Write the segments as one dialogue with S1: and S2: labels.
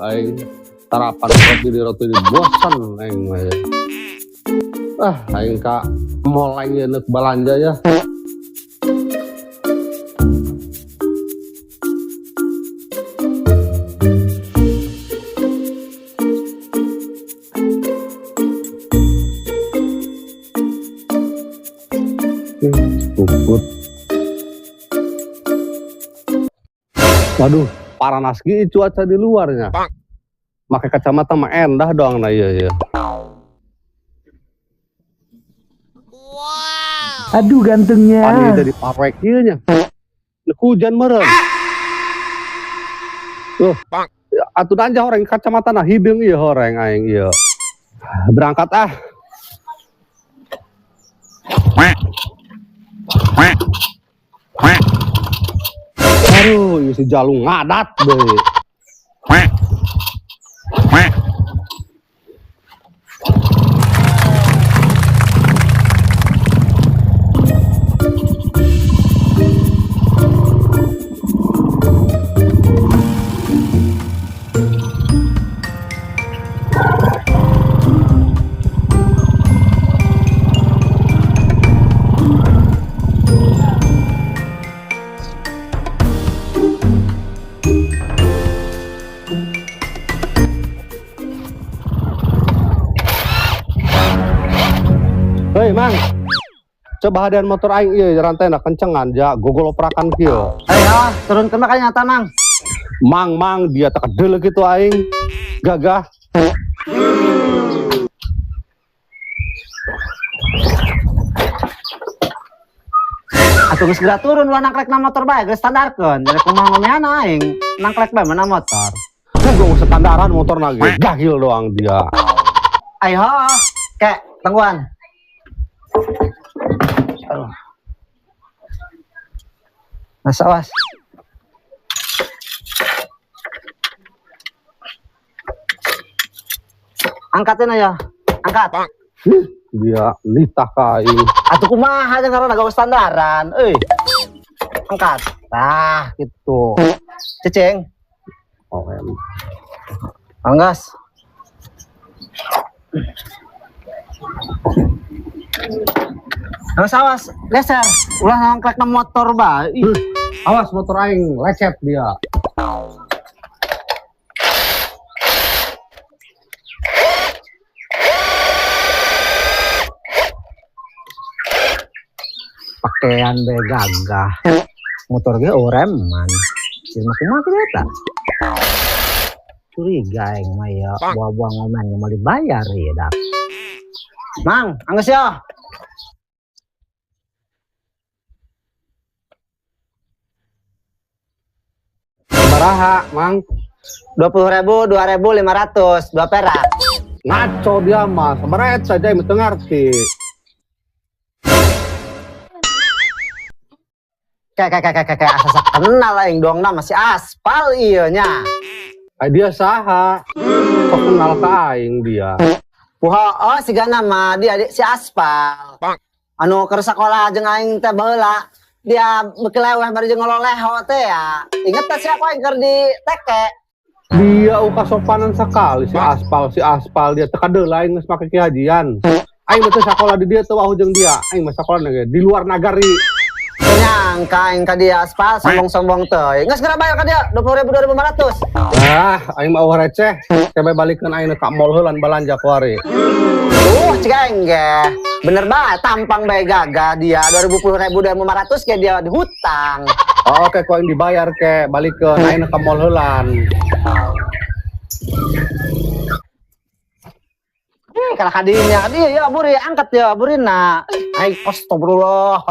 S1: Aing tarapan roti di bosan aing mah ya. Aing ka mall aing ya neuk balanja ya. Puput. Waduh, paranas gini cuaca di luarnya. Pakai kacamata mah endah doang nah iya.
S2: Aduh gantengnya.
S1: Pani dari pawek ieu nya. Hujan meureun. Tuh, atuh danjah horeng kacamata nah hideung ieu horeng aing ieu. Berangkat ah. Aduh, ieu si Jalung ngadat deui. Hei Mang, coba hadian motor aing ieu rantena kencengan ja gogol oprakan kieu.
S2: Ayo turun ke makanya nyata mang.
S1: Mang dia tak kedele gitu aing. Gagah.
S2: Atuh geus segera turun ulah nangklekna motor bae geus standarkeun. Dari kumaha ngomeana aing nangklek bae meunang motor.
S1: Gua standaran motor nage. Gahil doang dia.
S2: Ayo kek tangguhan. Aduh. Masa was. Angkatin aja, angkat.
S1: Dia nitah ka aing.
S2: Atuh kumaha jeung karena gawe standaran, angkat. Tah, gitu. Ceceng.
S1: Oh, em.
S2: Anggas. Awas, geser. Ulah nangklekna motor bae.
S1: Awas motor aing lecet dia.
S2: Pakaian be gagah. Motor ge oreman. Jelema kumaha eta? Curiga aing mah ya, buah-buah ngomen mau dibayar ya dak. Mang, anggeus ya.
S1: Baraha, Mang?
S2: 20.000, 2.500, 2 perak.
S1: Ngaco dia mah, sabaraha saja yang teu ngarti.
S2: Kayak asa kenal aing dongna masih aspal ieu nya.
S1: Dia saha? Kok kenal ka aing dia?
S2: Puha sigana mah dia si aspal. Anu keur sakola jeung aing teh baheula. Dia bekeleweh bari jeung ngololeho teh ya. Inget teh si aku aing keur di teke.
S1: Dia uka sopanan sekali si aspal dia teka deula aing geus make kihajian. Aing teh sakola di dia teu wahu jeung dia. Aing mah sakola di luar nagari.
S2: Nyangka aing ka dia aspal sombong-sombong teh. Geus geura bayar ka dia 20.000, 2.500.
S1: Aing mah receh. Coba balikeun aing ka mall heulan balanja kuari.
S2: Cik aing ge. Bener bae tampang bae gagah dia 20.000, 2.500 ke dia di hutang.
S1: Oke, ku aing dibayar ke balikeun aing ka mall heulan.
S2: Kalau kadinya dia ya buri angkat ya burina. Aing astagfirullah.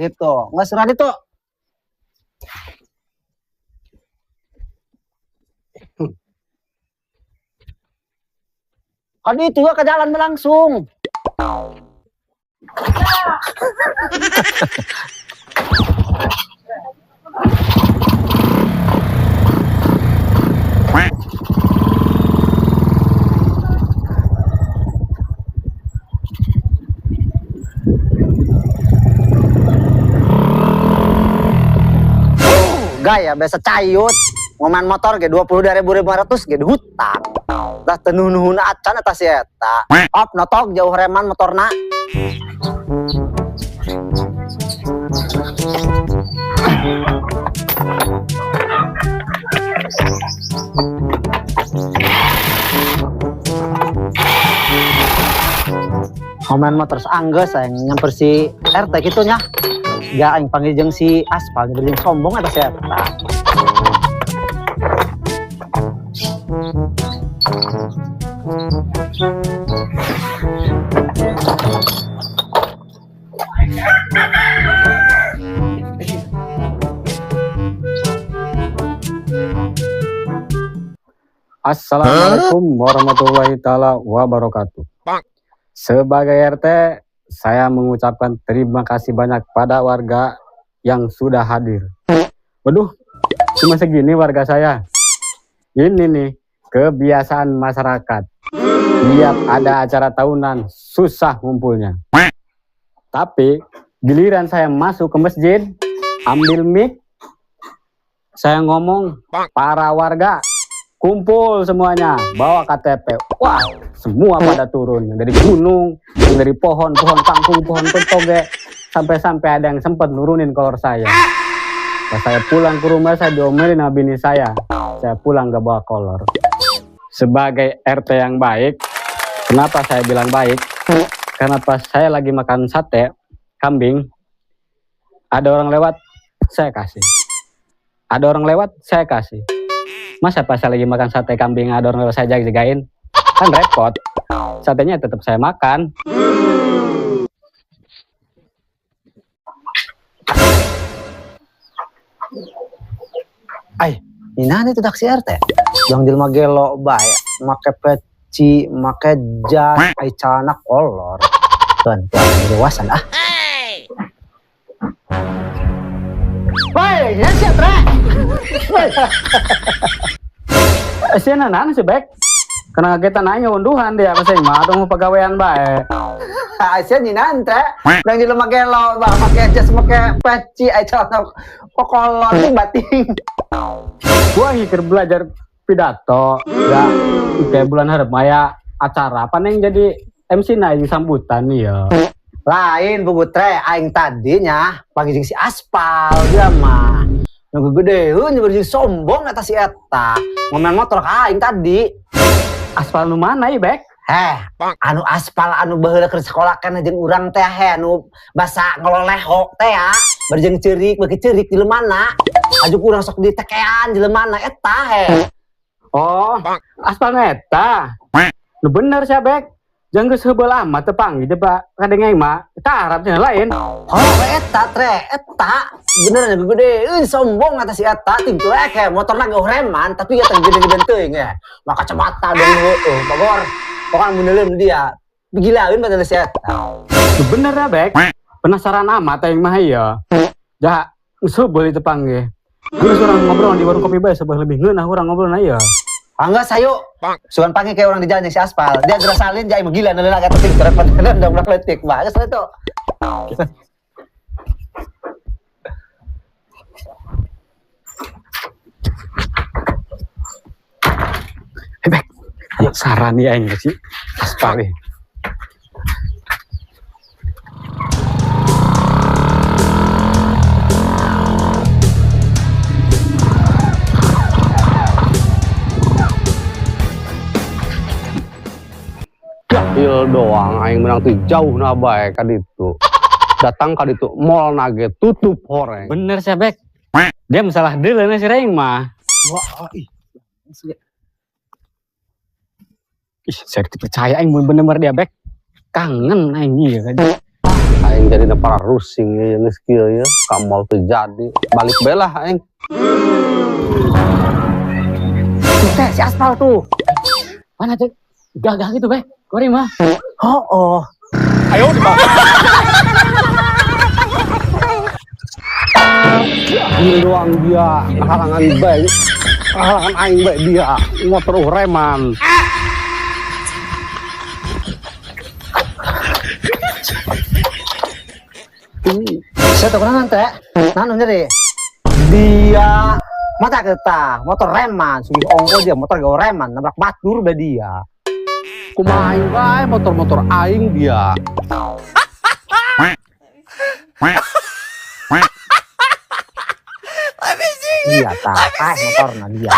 S2: Gitu. Nggak serah itu. Kan itu ya ke jalan langsung. gaya biasa cayut ngoman motor ge 20.500 ge hutang dah tenuh-nuhun acan atas eta op notok jauh reman motorna ngoman motor seanggeus aing nyamper si RT gitu nya ya aing panggil jeung si Aspal jeung sombong atas eta
S3: Assalamualaikum warahmatullahi taala wabarakatuh. Sebagai RT, saya mengucapkan terima kasih banyak pada warga yang sudah hadir. Waduh, cuma segini warga saya. Ini nih kebiasaan masyarakat. Tiap ada acara tahunan susah ngumpulnya. Tapi giliran saya masuk ke masjid, ambil mic, saya ngomong, para warga kumpul semuanya, bawa KTP. Wah, semua pada turun. Yang dari gunung, yang dari pohon kangkung, pohon pentoge, sampai ada yang sempat nurunin kolor saya. Pas saya pulang ke rumah, saya diomelin sama bini saya. Saya pulang gak bawa kolor. Sebagai RT yang baik, kenapa saya bilang baik? Karena pas saya lagi makan sate kambing, ada orang lewat, saya kasih. Ada orang lewat, saya kasih. Masa pas saya lagi makan sate kambing ada orang lewat saya jagain, kan repot. Satenya tetap saya makan.
S2: ay ini itu taksi RT yang jelma gelo bae make peci make jas ay celana kolor tuan dewasan ah woi ya siap Re
S3: Siapa nana sih Bek? Karena kita nanya unduhan dia masih mah dong pegawaian baik.
S2: Asia ni nanti, yang di lemah gelo, pakai jas, pakai peci, celana kolor itu bating.
S3: Gua ngikir belajar pidato, ya kayak bulan harap maya acara apa yang jadi MC naik sambutan ya.
S2: Lain Bu Tre, aing tadinya pagi si Aspal dia mah. Yang gede, nyebut sombong atas si eta. Ngomen motor ka aing tadi.
S3: Aspal nu mana ya Bek?
S2: Anu Aspal anu baheula keur sekolah kana jeung urang teh anu basa ngololeho teh ya. Barjeng ceurik beuki ceurik di lemana. Ajuk urang sok ditekean di lemana eta
S3: Oh, Aspal eta. Nu bener sih Bek. Jangan geus heubeul amat teu panggih coba kadenge mah. Eta Arabnya lain.
S2: Oh eta Tre, eta bener gede sombong atas si eta tingtu he motorna geuh reman tapi ya gede-gede teuing ya. Maka cemata dong bagor. Pokoknya muneuleun dia. Gilaeun pada si eta.
S3: Bener ya Bek. Penasaran amat aing mah ya. Jah, geus heubeul itu panggih. Geus urang ngobrol di warung kopi bae sabah lebih ngeunah urang ngobrolna ya.
S2: Angga sayo. Sugan panggil kayak orang di jalan si Aspal. Dia geus salin jai gila neuleuh agak teuing terepet ndang letik bae geus itu.
S3: Bek, saran ya aing sih. Aspal nih.
S1: Jahil doang aing menang teh jauh na bae ka ditu. Datang ka ditu mall nage tutup horeng.
S3: Bener sih Bek. Dia masalah deuleu si Reng mah.
S2: Wah, ih.
S3: Ih, saya dipercaya aing mun bener dia Bek. Kangen aing ieu kan.
S1: Aing jadi para rusing ya geus kieu ya. Ka mall teh jadi. Balik belah aing.
S2: Teh si Aspal tuh.
S3: Mana tuh? Gagah gitu Bek. Kori mah.
S2: Oh.
S3: Ayo dibawa.
S1: Jahil doang dia halangan bae. Halangan aing bae dia motor reman.
S2: Saya tahu kan teh. Nanu nyeri. Dia mata kita motor reman, sugih ongko dia motor gak reman, nabrak batur be dia.
S1: Kumaha aing bae motor-motor aing dia.
S2: Iya tak, motorna dia.